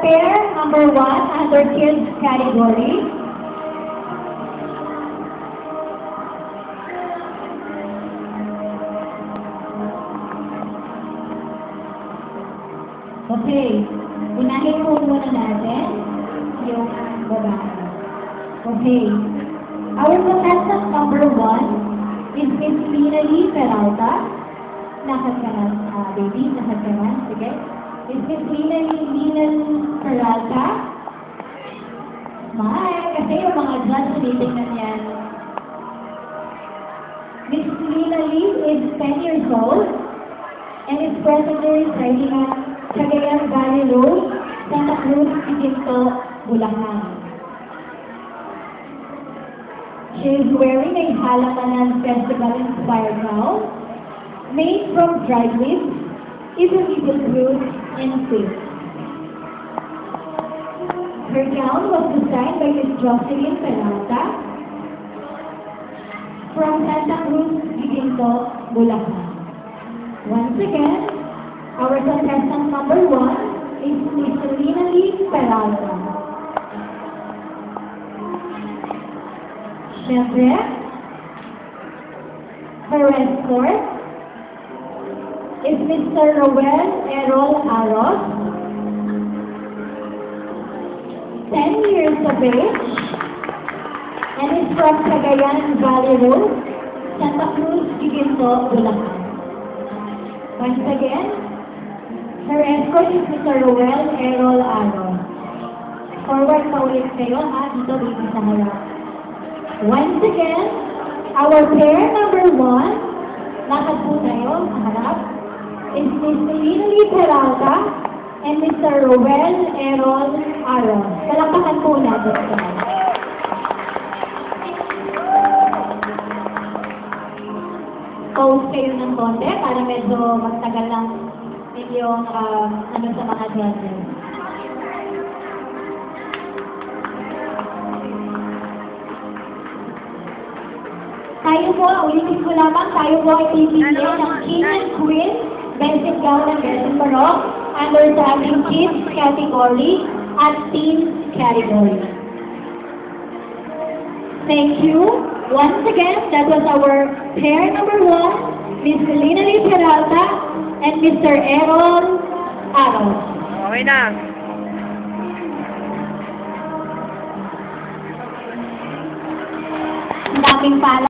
pair number 1 under kids category. Okay, unahin po muna natin yung babae. Okay, our contestant number 1 is Miss Lina Lee Peralta. Lakad ka na, baby, lakad ka na, sige. Is Miss Lina Lee Peralta. Smile, kasi yung mga judge tinitingnan yan. Miss Lina Lee is 10 years old and is presently residing at Cagayan Valley Road, Santa Cruz, Quinto, Bulacan. She is wearing a Halakanan Festival-inspired gown made from dried leaves, even fruit, and fish. Her gown was designed by Miss Jocelyn Peralta from Santa Cruz, Quinto, Bulacan. Once again, our contestant number 1 is Miss Lina Lee Peralta. Siyempre, her escort is Mr. Roel Errol Aros, 10 years of age, and is from Cagayan Valley Road, Santa Cruz, Quinto, Bulacan. Once again, her escort is Mr. Roel Errol Aros. Forward pa ulit kayo, dito baby sa harap. Once again, our pair number 1, lakad po tayo sa harap, is Miss Lina Lee Peralta and Mr. Roel Errol Aros. Palakpakan po natin sila. Pause kayo ng konti para medyo magtagal lang yung sa mga judges. Tayo po, ulitin ko lamang, tayo po ay pipili ng King and Queen, Basic Gown and Basic Barong, under Driving Kids category at Teens category. Thank you. Once again, that was our pair number 1, Miss Lina Lee Peralta and Mr. Errol Aros. Okay na. Ang daming pala.